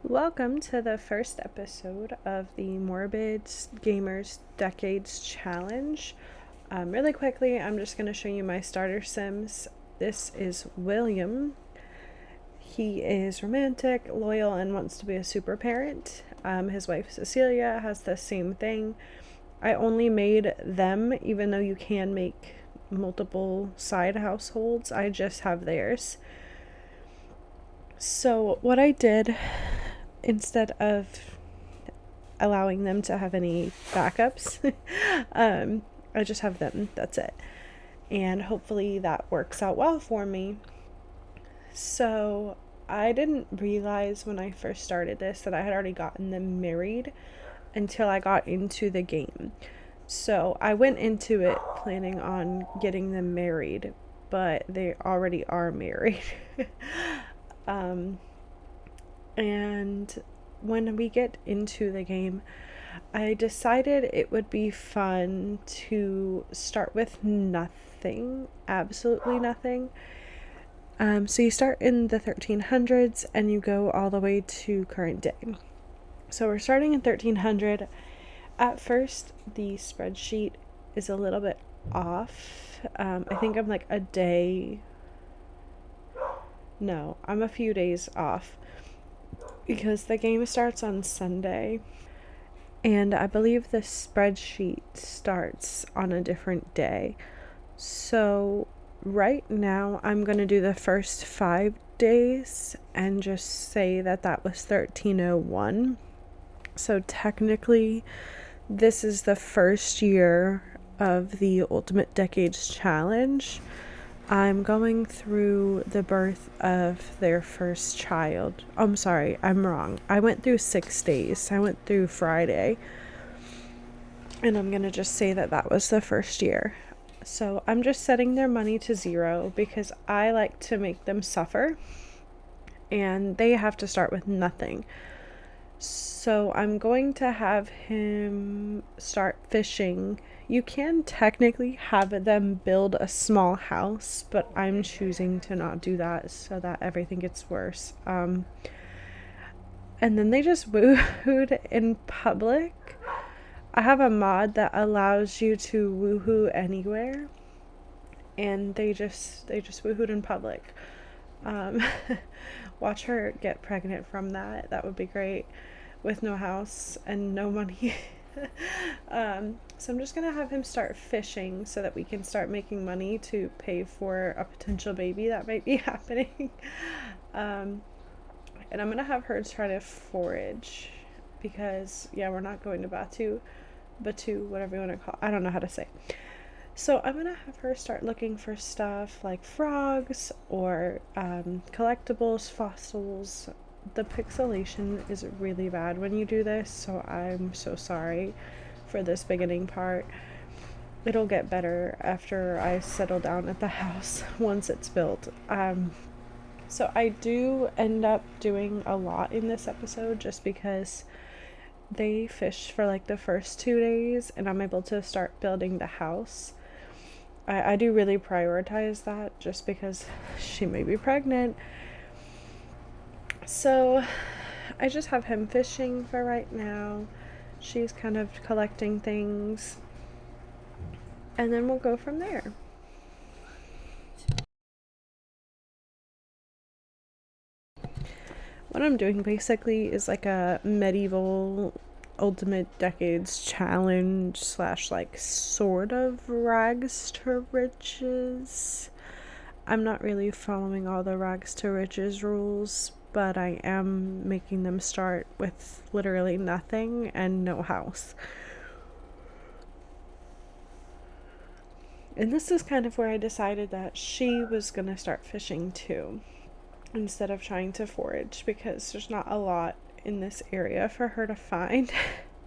Welcome to the first episode of the Morbid Gamers Decades Challenge. Really quickly, I'm just going to show you my starter sims. This is William. He is romantic, loyal, and wants to be a super parent. His wife Cecilia has the same thing. I only made them, even though you can make multiple side households. I just have theirs. So what I did, instead of allowing them to have any backups, I just have them. That's it. And hopefully that works out well for me. So I didn't realize when I first started this that I had already gotten them married until I got into the game. So I went into it planning on getting them married, but they already are married. And when we get into the game, I decided it would be fun to start with nothing, absolutely nothing. So you start in the 1300s and you go all the way to current day. So we're starting in 1300. At first, the spreadsheet is a little bit off. I think I'm like a day. No, I'm a few days off because the game starts on Sunday. And I believe the spreadsheet starts on a different day. So right now I'm going to do the first 5 days and just say that that was 1301. So technically this is the first year of the Ultimate Decades Challenge. I'm going through the birth of their first child. I'm sorry, I'm wrong. I went through 6 days. I went through Friday. And I'm going to just say that that was the first year. So I'm just setting their money to 0 because I like to make them suffer. And they have to start with nothing. So I'm going to have him start fishing. You can technically have them build a small house, but I'm choosing to not do that so that everything gets worse. And then they just woohooed in public. I have a mod that allows you to woohoo anywhere, and they just woohooed in public. Watch her get pregnant from that. That would be great, with no house and no money. So I'm just gonna have him start fishing so that we can start making money to pay for a potential baby that might be happening. And I'm gonna have her try to forage because we're not going to Batu, whatever you want to call it. I don't know how to say. So I'm gonna have her start looking for stuff like frogs or collectibles, fossils. The pixelation is really bad when you do this, so I'm so sorry for this beginning part. It'll get better after I settle down at the house once it's built. So I do end up doing a lot in this episode just because they fish for like the first 2 days and I'm able to start building the house. I do really prioritize that just because she may be pregnant. So I just have him fishing for right now. She's kind of collecting things. And then we'll go from there. What I'm doing basically is like a medieval Ultimate Decades Challenge / like sort of rags to riches. I'm not really following all the rags to riches rules, but I am making them start with literally nothing and no house. And this is kind of where I decided that she was gonna start fishing too, instead of trying to forage, because there's not a lot in this area for her to find.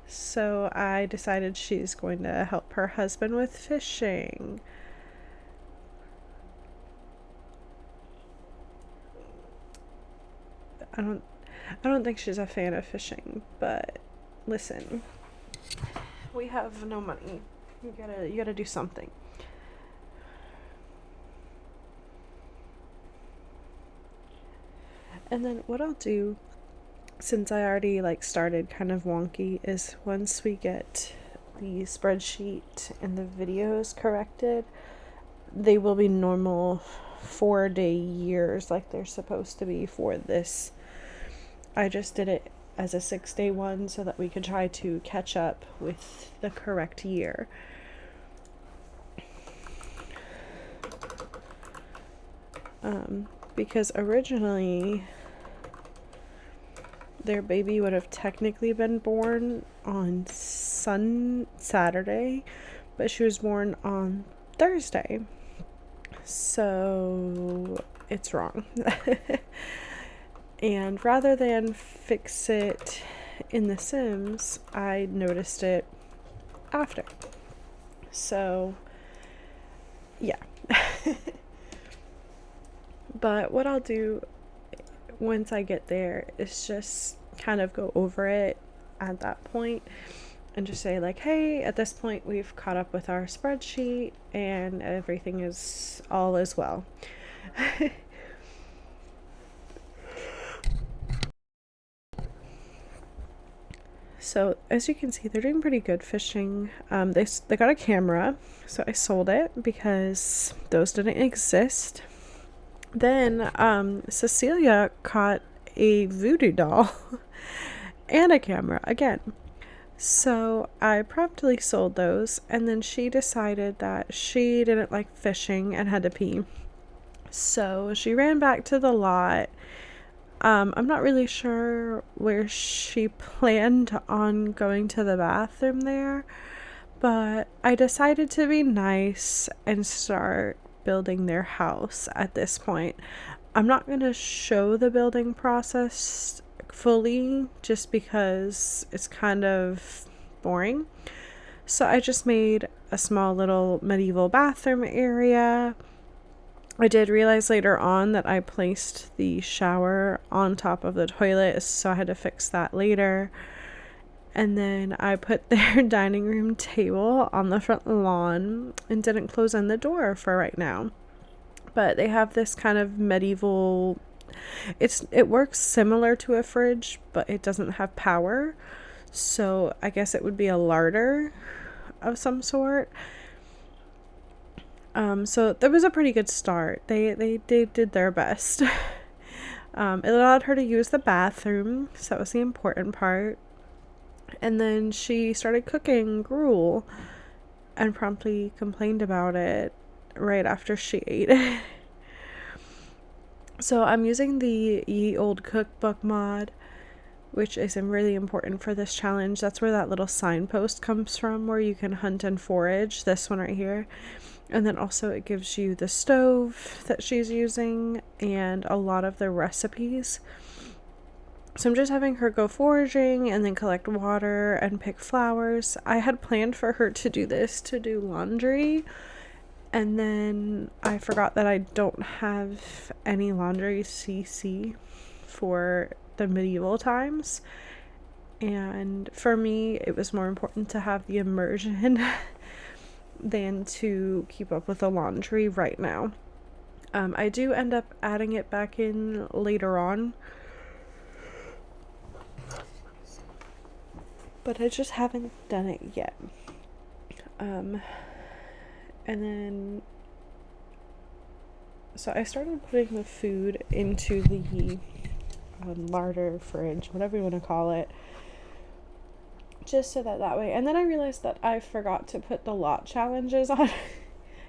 So I decided she's going to help her husband with fishing. I don't think she's a fan of fishing, but listen, we have no money. You gotta do something. And then what I'll do since I already like started kind of wonky, is once we get the spreadsheet and the videos corrected, they will be normal 4-day years like they're supposed to be for this. I just did it as a 6-day one so that we could try to catch up with the correct year. Because originally their baby would have technically been born on Saturday, but she was born on Thursday. So it's wrong. And rather than fix it in The Sims, I noticed it after. So, yeah. But what I'll do once I get there is just kind of go over it at that point and just say like, hey, at this point we've caught up with our spreadsheet and everything is all as well. So as you can see, they're doing pretty good fishing. They got a camera, so I sold it because those didn't exist. Then Cecilia caught a voodoo doll and a camera again. So I promptly sold those, and then she decided that she didn't like fishing and had to pee. So she ran back to the lot. I'm not really sure where she planned on going to the bathroom there, but I decided to be nice and start building their house at this point. I'm not going to show the building process fully just because it's kind of boring. So I just made a small little medieval bathroom area. I did realize later on that I placed the shower on top of the toilet, so I had to fix that later. And then I put their dining room table on the front lawn and didn't close in the door for right now. But they have this kind of medieval, it works similar to a fridge, but it doesn't have power. So I guess it would be a larder of some sort. So that was a pretty good start. They did their best. It allowed her to use the bathroom, so that was the important part. And then she started cooking gruel and promptly complained about it right after she ate it. So I'm using the Ye Old Cookbook mod, which is really important for this challenge. That's where that little signpost comes from, where you can hunt and forage, this one right here. And then also it gives you the stove that she's using and a lot of the recipes. So I'm just having her go foraging and then collect water and pick flowers. I had planned for her to do this, to do laundry. And then I forgot that I don't have any laundry CC for the medieval times. And for me, it was more important to have the immersion than to keep up with the laundry right now. I do end up adding it back in later on, but I just haven't done it yet. And then so I started putting the food into the larder, fridge, whatever you want to call it, just so that way. And then I realized that I forgot to put the lot challenges on.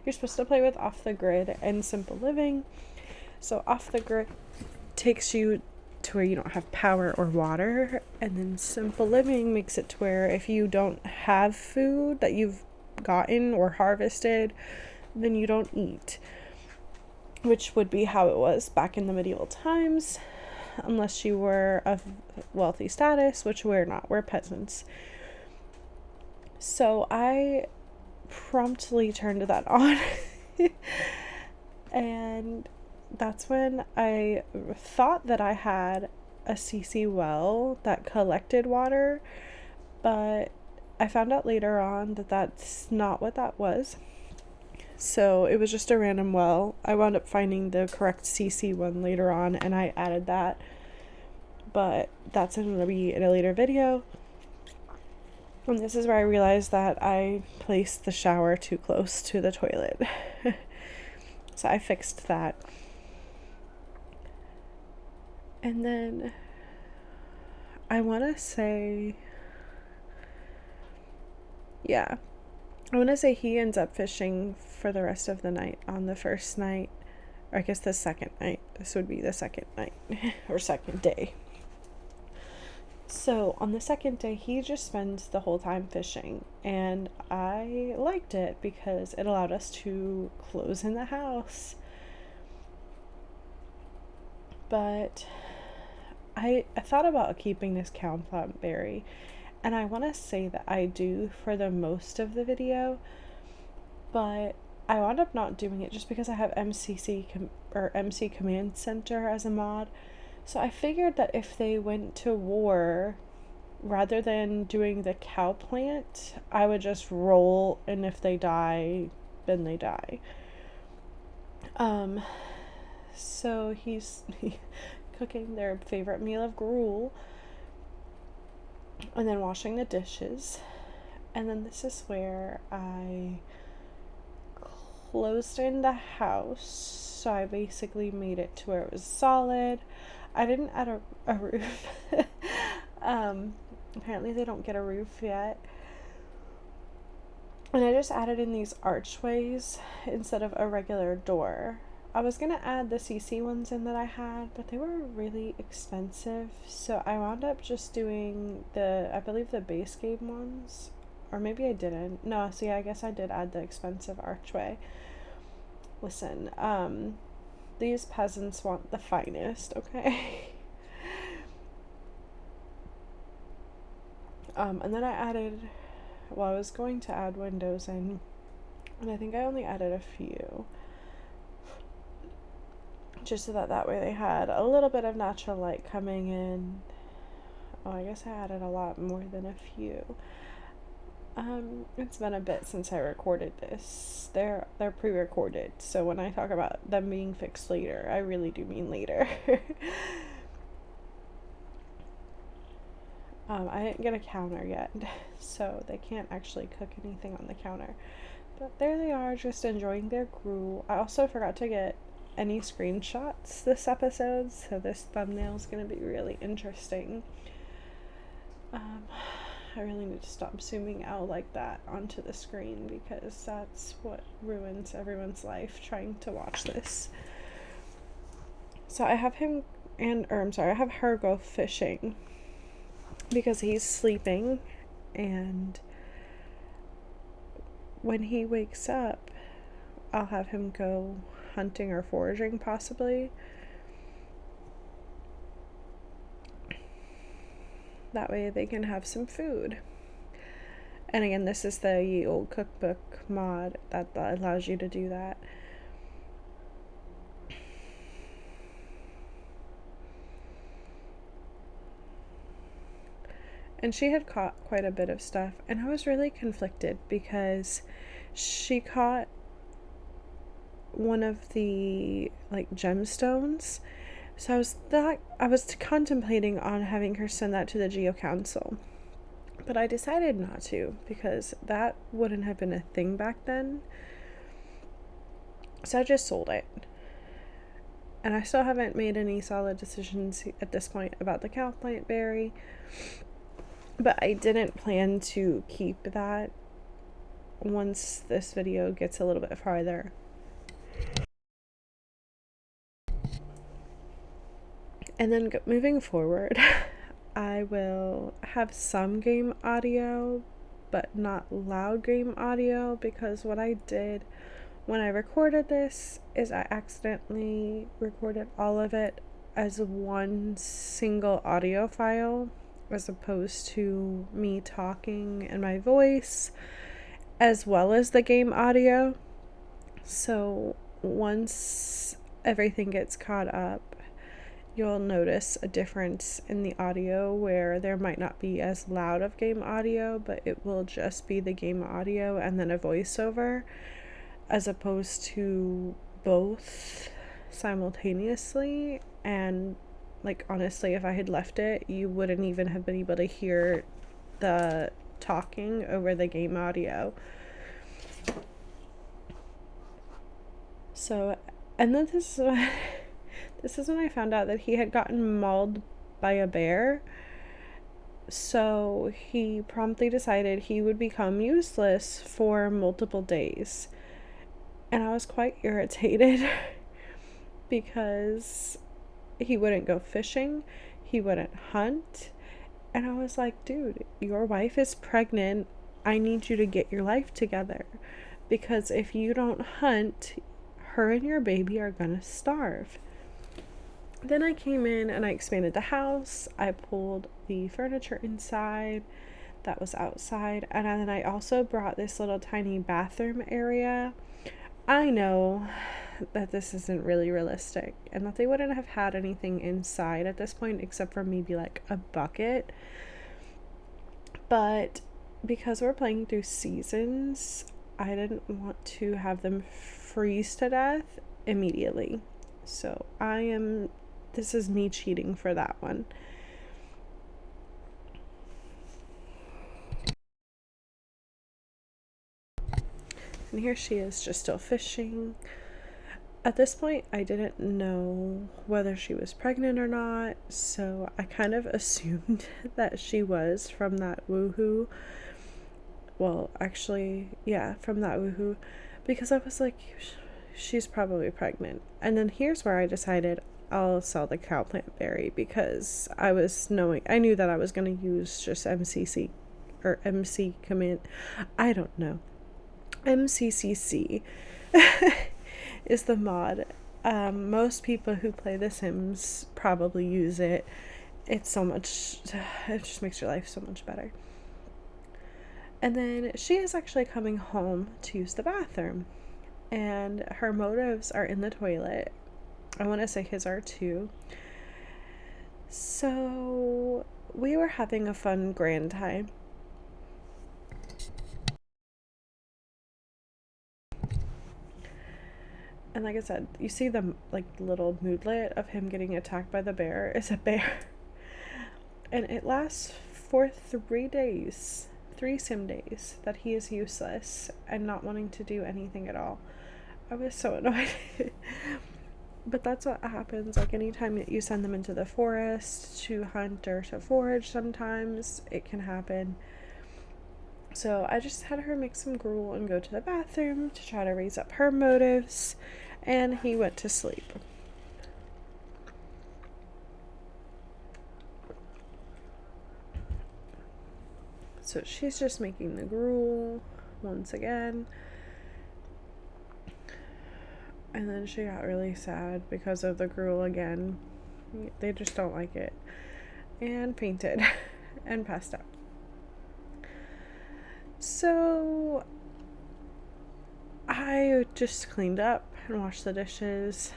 You're supposed to play with Off the Grid and Simple Living. So Off the Grid takes you to where you don't have power or water, and then Simple Living makes it to where if you don't have food that you've gotten or harvested, then you don't eat, which would be how it was back in the medieval times, unless you were of wealthy status, which we're not. We're peasants. So I promptly turned that on. And that's when I thought that I had a CC well that collected water, but I found out later on that that's not what that was. So it was just a random well. I wound up finding the correct CC one later on, and I added that. but that's going to be in a later video. And this is where I realized that I placed the shower too close to the toilet. So I fixed that. And then I want to say, yeah, I want to say he ends up fishing for the rest of the night on the first night, or I guess the second night. This would be the second night or second day. So on the second day, he just spends the whole time fishing, and I liked it because it allowed us to close in the house. But I thought about keeping this cowplant berry, and I want to say that I do for the most of the video, but I wound up not doing it just because I have MC Command Center as a mod. So I figured that if they went to war, rather than doing the cow plant, I would just roll, and if they die, then they die. So he's cooking their favorite meal of gruel, and then washing the dishes. And then this is where I closed in the house. So I basically made it to where it was solid. I didn't add a roof. Apparently they don't get a roof yet. And I just added in these archways instead of a regular door. I was going to add the CC ones in that I had, but they were really expensive. So I wound up just doing I believe the base game ones. Or maybe I didn't. No, see, I guess I did add the expensive archway. Listen, these peasants want the finest, okay? And then I was going to add windows in, and I think I only added a few. Just so that way they had a little bit of natural light coming in. Oh, I guess I added a lot more than a few. It's been a bit since I recorded this. They're pre-recorded, so when I talk about them being fixed later, I really do mean later. I didn't get a counter yet, so they can't actually cook anything on the counter. But there they are, just enjoying their gruel. I also forgot to get any screenshots this episode, so this thumbnail is going to be really interesting. I really need to stop zooming out like that onto the screen, because that's what ruins everyone's life trying to watch this. So I have I have her go fishing because he's sleeping, and when he wakes up, I'll have him go hunting or foraging possibly. That way they can have some food. And again, this is the Ye Old Cookbook mod that allows you to do that. And she had caught quite a bit of stuff, and I was really conflicted because she caught one of the gemstones. So I was contemplating on having her send that to the Geo Council, but I decided not to because that wouldn't have been a thing back then. So I just sold it. And I still haven't made any solid decisions at this point about the cowplant berry, but I didn't plan to keep that once this video gets a little bit farther. And then moving forward, I will have some game audio, but not loud game audio, because what I did when I recorded this is I accidentally recorded all of it as one single audio file, as opposed to me talking and my voice, as well as the game audio. So once everything gets caught up, you'll notice a difference in the audio where there might not be as loud of game audio, but it will just be the game audio and then a voiceover, as opposed to both simultaneously. And Like, honestly, if I had left it, you wouldn't even have been able to hear the talking over the game audio. So, and then this is when I found out that he had gotten mauled by a bear. So he promptly decided he would become useless for multiple days. And I was quite irritated because he wouldn't go fishing, he wouldn't hunt. And I was like, dude, your wife is pregnant. I need you to get your life together. Because if you don't hunt, her and your baby are gonna starve. Then I came in and I expanded the house. I pulled the furniture inside that was outside. And then I also brought this little tiny bathroom area. I know that this isn't really realistic and that they wouldn't have had anything inside at this point except for maybe like a bucket. But because we're playing through seasons, I didn't want to have them freeze to death immediately. So this is me cheating for that one. And here she is, just still fishing. At this point, I didn't know whether she was pregnant or not, so I kind of assumed that she was from that woohoo. Well, actually, yeah, from that woohoo, because I was like, she's probably pregnant. And then here's where I decided I'll sell the cow plant berry, because I knew that I was going to use just MCC or MC command. I don't know. MCCC is the mod. Most people who play The Sims probably use it. It just makes your life so much better. And then she is actually coming home to use the bathroom, and her motives are in the toilet. I want to say his are too. So we were having a fun grand time. And like I said, you see the little moodlet of him getting attacked by the bear is a bear. And it lasts for 3 days, 3 sim days, that he is useless and not wanting to do anything at all. I was so annoyed. But that's what happens. Like, anytime that you send them into the forest to hunt or to forage, sometimes it can happen. So I just had her make some gruel and go to the bathroom to try to raise up her motives, and he went to sleep. So she's just making the gruel once again. And then she got really sad because of the gruel again. They just don't like it. And fainted and passed out. So I just cleaned up and washed the dishes.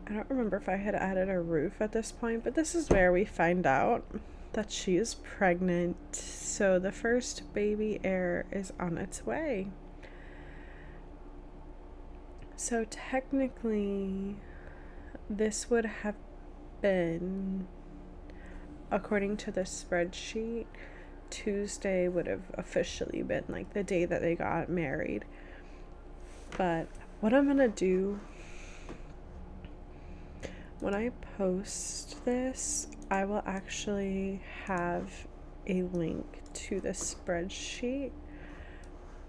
I don't remember if I had added a roof at this point, but this is where we find out that she is pregnant. So the first baby heir is on its way. So technically, this would have been, according to the spreadsheet, Tuesday would have officially been like the day that they got married. But what I'm gonna do when I post this, I will actually have a link to the spreadsheet.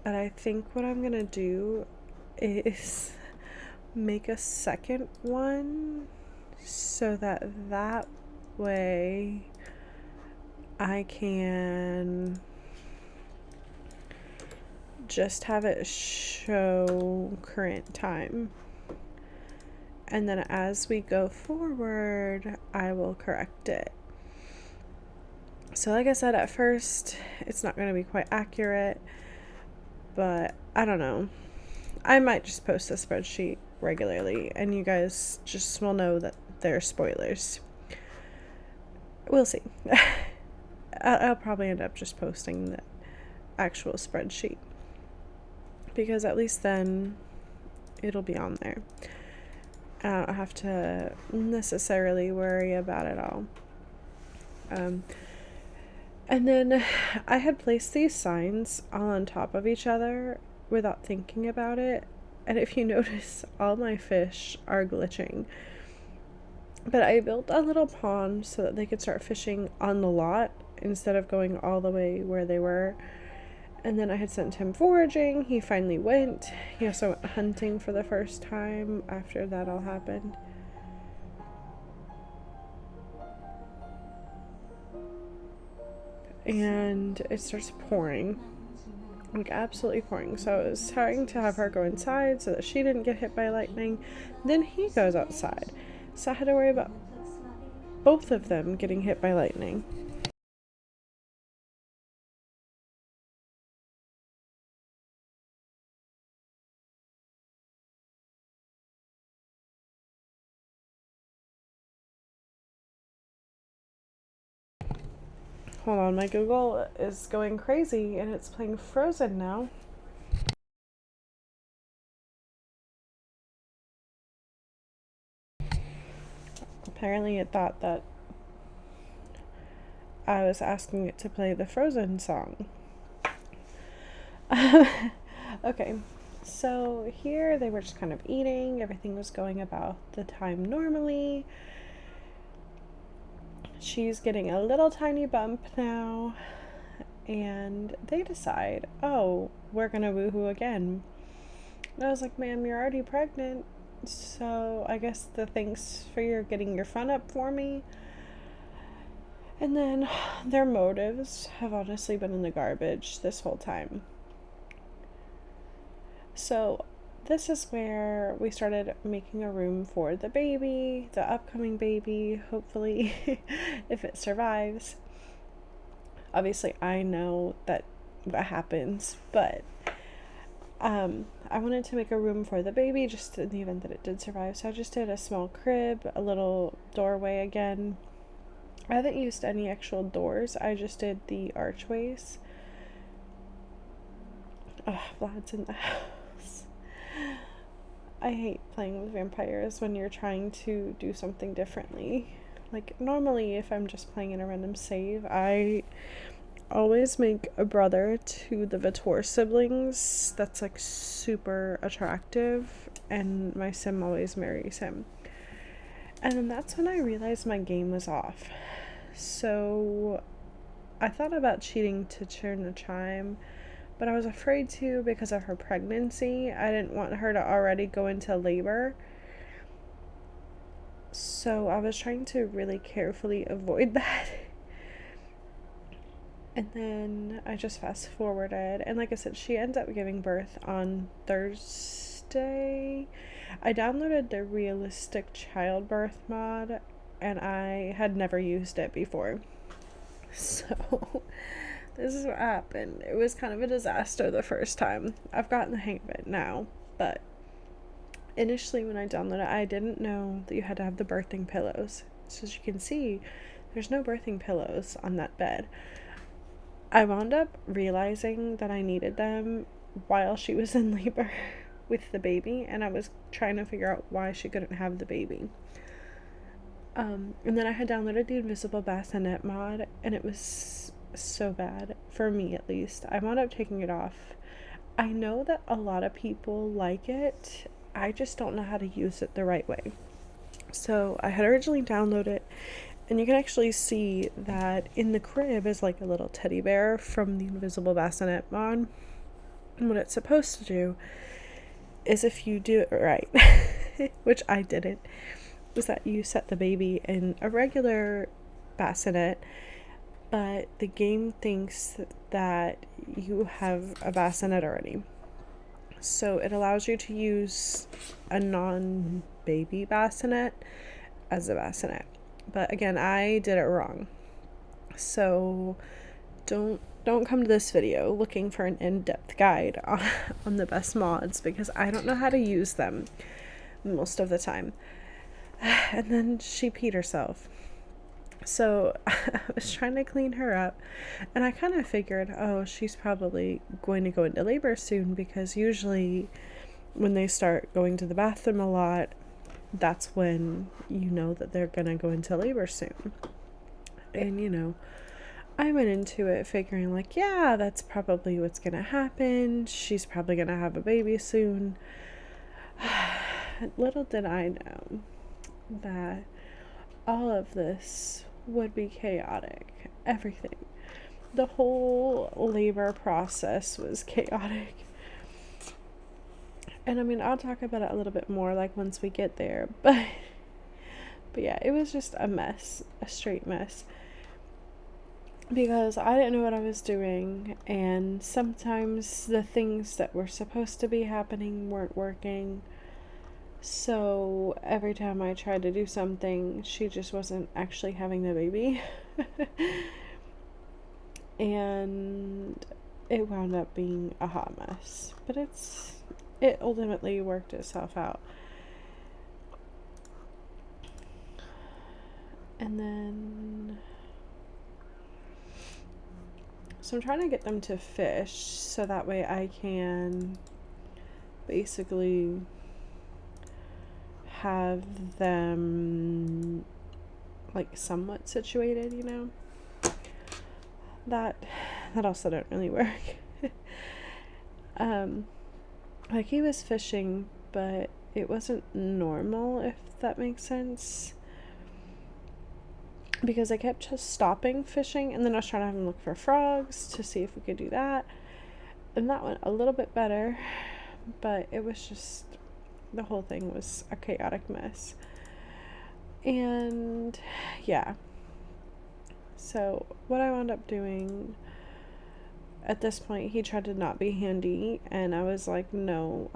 And I think what I'm gonna do is make a second one so that way I can just have it show current time, and then as we go forward I will correct it. So like I said, at first it's not going to be quite accurate, but I don't know, I might just post the spreadsheet regularly and you guys just will know that there are spoilers. We'll see. I'll probably end up just posting the actual spreadsheet, because at least then it'll be on there. I don't have to necessarily worry about it all. And then I had placed these signs all on top of each other without thinking about it. And if you notice, all my fish are glitching. But I built a little pond so that they could start fishing on the lot instead of going all the way where they were. And then I had sent him foraging. He finally went. He also went hunting for the first time after that all happened. And it starts pouring, like absolutely pouring. So I was trying to have her go inside so that she didn't get hit by lightning. Then he goes outside, so I had to worry about both of them getting hit by lightning. Hold on, my Google is going crazy and it's playing Frozen now. Apparently it thought that I was asking it to play the Frozen song. Okay, so here they were just kind of eating. Everything was going about the time normally. She's getting a little tiny bump now, and they decide, oh, we're gonna woohoo again. And I was like, ma'am, you're already pregnant, so I guess the thanks for your getting your fun up for me. And then their motives have honestly been in the garbage this whole time. So this is where we started making a room for the baby, the upcoming baby, hopefully, if it survives. Obviously, I know that happens, but I wanted to make a room for the baby just in the event that it did survive. So I just did a small crib, a little doorway again. I haven't used any actual doors, I just did the archways. Oh, Vlad's in the house. I hate playing with vampires when you're trying to do something differently. Like, normally if I'm just playing in a random save, I always make a brother to the Vitor siblings that's like super attractive, and my sim always marries him. And then that's when I realized my game was off. So I thought about cheating to turn the chime, but I was afraid to because of her pregnancy. I didn't want her to already go into labor. So I was trying to really carefully avoid that. And then I just fast forwarded. And like I said, she ends up giving birth on Thursday. I downloaded the realistic childbirth mod, and I had never used it before. So this is what happened. It was kind of a disaster the first time. I've gotten the hang of it now, but initially when I downloaded it, I didn't know that you had to have the birthing pillows. So as you can see, there's no birthing pillows on that bed. I wound up realizing that I needed them while she was in labor with the baby, and I was trying to figure out why she couldn't have the baby. And then I had downloaded the Invisible Bassinet mod, and it was so bad, for me at least. I wound up taking it off. I know that a lot of people like it, I just don't know how to use it the right way. So I had originally downloaded it, and you can actually see that in the crib is like a little teddy bear from the Invisible Bassinet mod. And what it's supposed to do is, if you do it right, which I didn't, was that you set the baby in a regular bassinet, but the game thinks that you have a bassinet already. So it allows you to use a non-baby bassinet as a bassinet. But again, I did it wrong. So don't come to this video looking for an in-depth guide on the best mods, because I don't know how to use them most of the time. And then she peed herself. So I was trying to clean her up, and I kind of figured, oh, she's probably going to go into labor soon, because usually when they start going to the bathroom a lot, that's when you know that they're gonna go into labor soon. And, I went into it figuring, like, yeah, that's probably what's gonna happen. She's probably gonna have a baby soon. Little did I know that all of this would be chaotic. Everything. The whole labor process was chaotic. And I mean, I'll talk about it a little bit more, like, once we get there. But yeah, it was just a mess. A straight mess. Because I didn't know what I was doing, and sometimes the things that were supposed to be happening weren't working. So every time I tried to do something, she just wasn't actually having the baby. And it wound up being a hot mess. But it ultimately worked itself out. And then, so I'm trying to get them to fish so that way I can basically have them like somewhat situated, that also don't really work. Like, he was fishing, but it wasn't normal, if that makes sense, because I kept just stopping fishing, and then I was trying to have him look for frogs to see if we could do that, and that went a little bit better, but it was just, the whole thing was a chaotic mess. And yeah, so what I wound up doing at this point, he tried to not be handy, and I was like, no,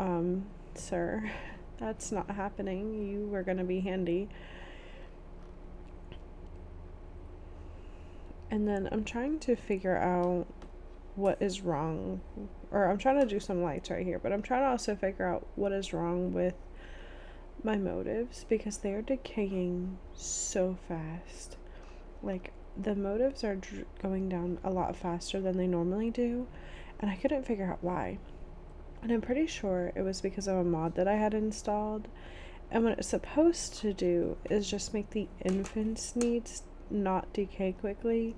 sir, that's not happening. You were gonna be handy. And then I'm trying to figure out what is wrong, or I'm trying to do some lights right here, but I'm trying to also figure out what is wrong with my motives, because they're decaying so fast. Like, the motives are going down a lot faster than they normally do, and I couldn't figure out why. And I'm pretty sure it was because of a mod that I had installed, and what it's supposed to do is just make the infant's needs not decay quickly,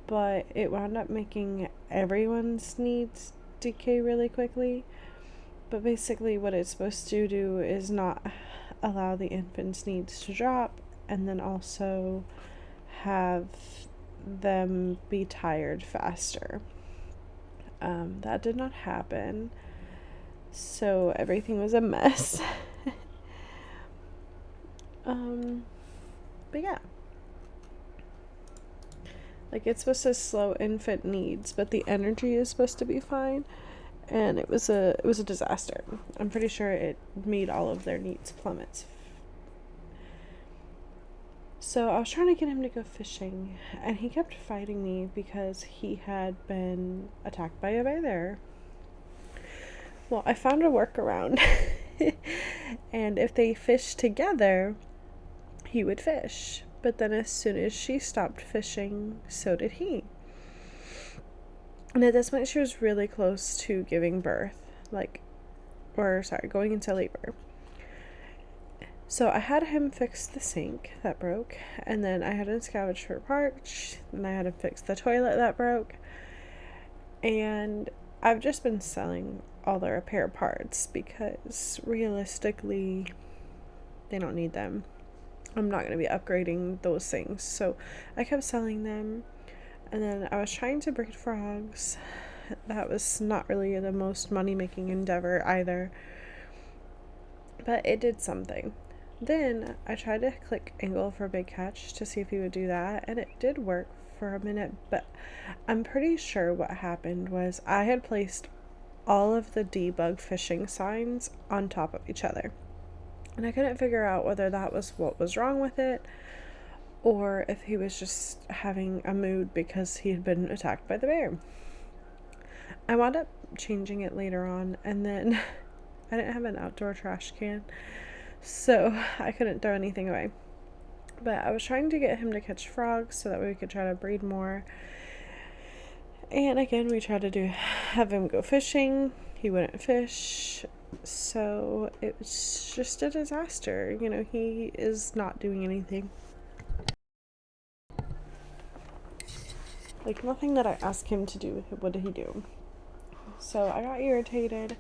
but it wound up making everyone's needs decay really quickly. But basically what it's supposed to do is not allow the infant's needs to drop, and then also have them be tired faster. That did not happen, so everything was a mess. But yeah, like, it's supposed to slow infant needs, but the energy is supposed to be fine, and it was a disaster. I'm pretty sure it made all of their needs plummets. So I was trying to get him to go fishing, and he kept fighting me because he had been attacked by a bear. Well, I found a workaround. And if they fished together, he would fish. But then as soon as she stopped fishing, so did he. And at this point, she was really close to giving birth. Going into labor. So I had him fix the sink that broke, and then I had him scavenge for parts, and I had him fix the toilet that broke. And I've just been selling all the repair parts because realistically, they don't need them. I'm not going to be upgrading those things. So I kept selling them, and then I was trying to breed frogs. That was not really the most money-making endeavor either, but it did something. Then I tried to click angle for big catch to see if he would do that, and it did work for a minute, but I'm pretty sure what happened was I had placed all of the debug fishing signs on top of each other, and I couldn't figure out whether that was what was wrong with it, or if he was just having a mood because he had been attacked by the bear. I wound up changing it later on, and then I didn't have an outdoor trash can, so I couldn't throw anything away. But I was trying to get him to catch frogs so that we could try to breed more. And again, we tried to have him go fishing. He wouldn't fish. So it was just a disaster. You know, he is not doing anything. Like, nothing that I asked him to do, what did he do? So I got irritated,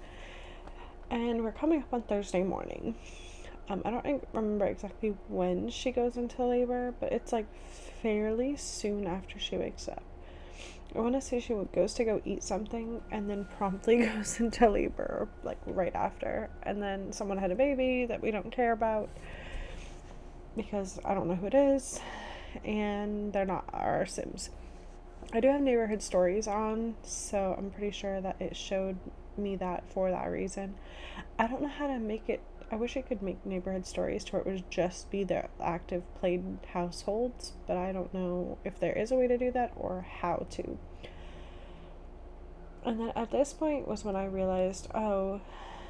and we're coming up on Thursday morning. I don't remember exactly when she goes into labor, but it's like fairly soon after she wakes up. I want to say she goes to go eat something and then promptly goes into labor, like right after. And then someone had a baby that we don't care about because I don't know who it is, and they're not our Sims. I do have neighborhood stories on, so I'm pretty sure that it showed me that for that reason. I don't know how to make it. I wish I could make neighborhood stories to where it would just be the active played households, but I don't know if there is a way to do that or how to. And then at this point was when I realized, oh,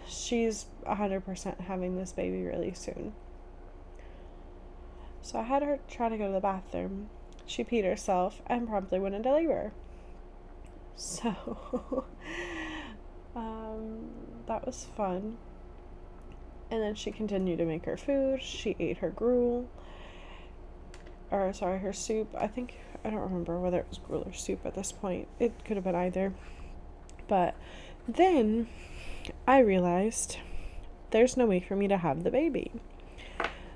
she's 100% having this baby really soon. So I had her try to go to the bathroom. She peed herself and promptly went into labor. So that was fun. And then she continued to make her food. She ate her gruel. Her soup. I don't remember whether it was gruel or soup at this point. It could have been either. But then I realized there's no way for me to have the baby.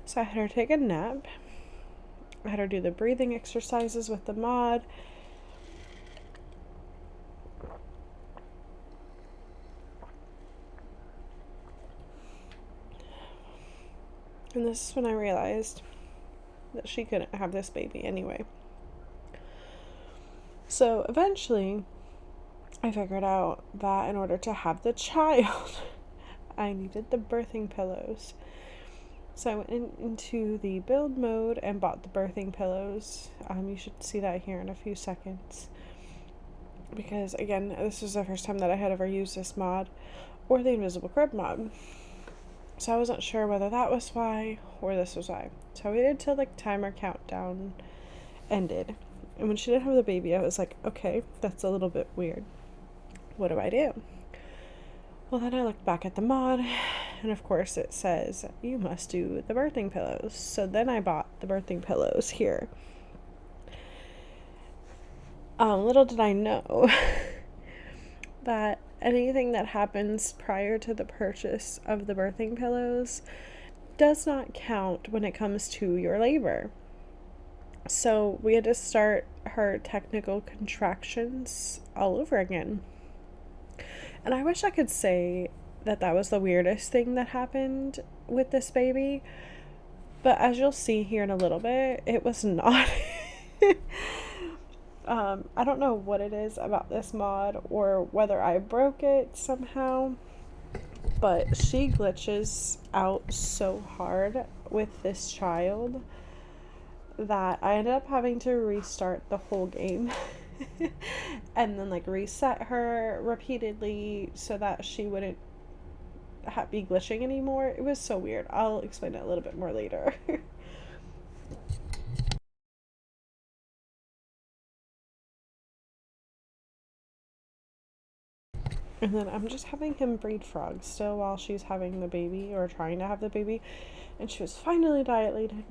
So I had her take a nap. I had her do the breathing exercises with the mod. And this is when I realized that she couldn't have this baby anyway. So eventually, I figured out that in order to have the child, I needed the birthing pillows. So I went into the build mode and bought the birthing pillows. You should see that here in a few seconds. Because, again, this was the first time that I had ever used this mod or the invisible crib mod. So I wasn't sure whether that was why or this was why. So I waited till the timer countdown ended. And when she didn't have the baby, I was like, okay, that's a little bit weird. What do I do? Well, then I looked back at the mod, and of course it says, you must do the birthing pillows. So then I bought the birthing pillows here. Little did I know that anything that happens prior to the purchase of the birthing pillows does not count when it comes to your labor. So we had to start her technical contractions all over again. And I wish I could say that that was the weirdest thing that happened with this baby, but as you'll see here in a little bit, it was not. I don't know what it is about this mod or whether I broke it somehow, but she glitches out so hard with this child that I ended up having to restart the whole game and then like reset her repeatedly so that she wouldn't be glitching anymore. It was so weird. I'll explain it a little bit more later. And then I'm just having him breed frogs still while she's having the baby or trying to have the baby, and she was finally dilated.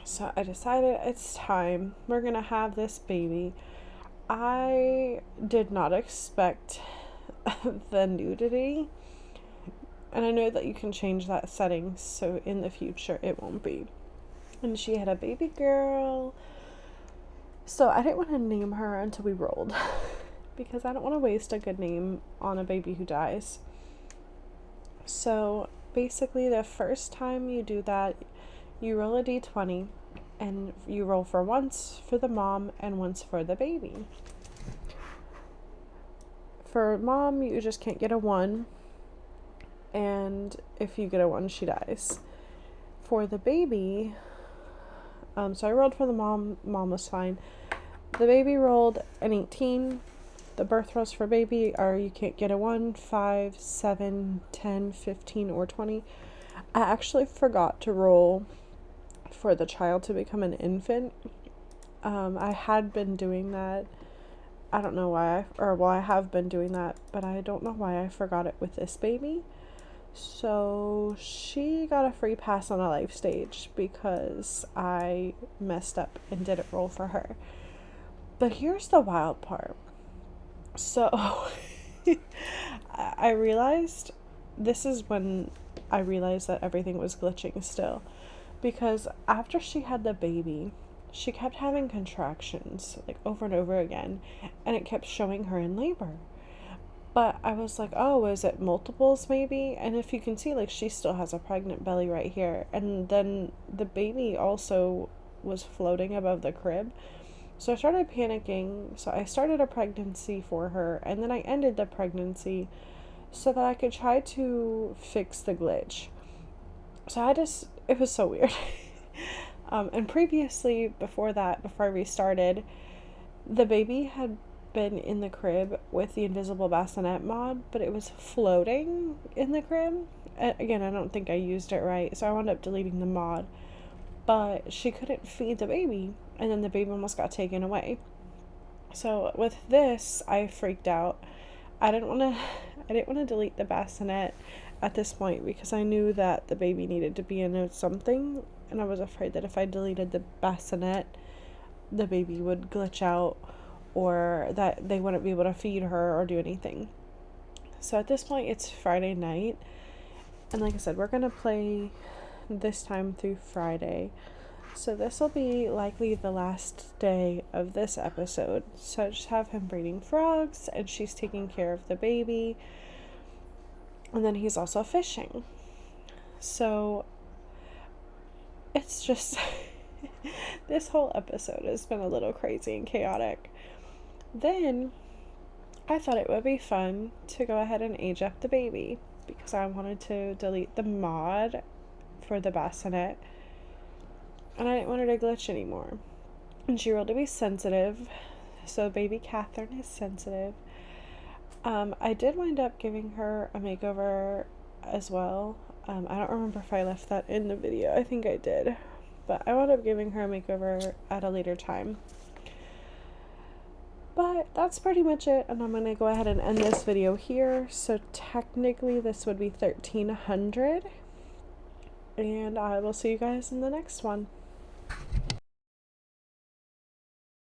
So I decided it's time. We're gonna have this baby. I did not expect the nudity, and I know that you can change that setting so in the future it won't be. And she had a baby girl, so I didn't want to name her until we rolled because I don't want to waste a good name on a baby who dies. So basically the first time you do that, you roll a d20 and you roll for once for the mom and once for the baby. For mom, you just can't get a 1, and if you get a 1, she dies. For the baby, so I rolled for the mom was fine. The baby rolled an 18. The birth rolls for baby are you can't get a 1, 5, 7, 10, 15, or 20. I actually forgot to roll for the child to become an infant. I had been doing that. I don't know why I have been doing that, but I don't know why I forgot it with this baby. So she got a free pass on a life stage because I messed up and didn't roll for her. But here's the wild part. So I realized, this is when I realized that everything was glitching still. Because after she had the baby, she kept having contractions like over and over again, and it kept showing her in labor. But I was like, oh, is it multiples maybe? And if you can see, like, she still has a pregnant belly right here. And then the baby also was floating above the crib. So I started panicking. So I started a pregnancy for her, and then I ended the pregnancy so that I could try to fix the glitch. So it was so weird. And previously, before that, before I restarted, the baby had been in the crib with the invisible bassinet mod, but it was floating in the crib. And again, I don't think I used it right, so I wound up deleting the mod. But she couldn't feed the baby, and then the baby almost got taken away. So with this, I freaked out. I didn't want to I didn't want to delete the bassinet at this point because I knew that the baby needed to be in something, and I was afraid that if I deleted the bassinet, the baby would glitch out or that they wouldn't be able to feed her or do anything. So at this point, it's Friday night, and like I said, we're going to play this time through Friday. So this will be likely the last day of this episode. So I just have him breeding frogs, and she's taking care of the baby, and then he's also fishing. So it's just this whole episode has been a little crazy and chaotic. Then I thought it would be fun to go ahead and age up the baby because I wanted to delete the mod for the bassinet, and I didn't want her to glitch anymore. And she rolled to be sensitive, so baby Catherine is sensitive. I did wind up giving her a makeover as well. I don't remember if I left that in the video. I think I did, but I wound up giving her a makeover at a later time. But that's pretty much it, and I'm going to go ahead and end this video here. So technically this would be 1300, and I will see you guys in the next one.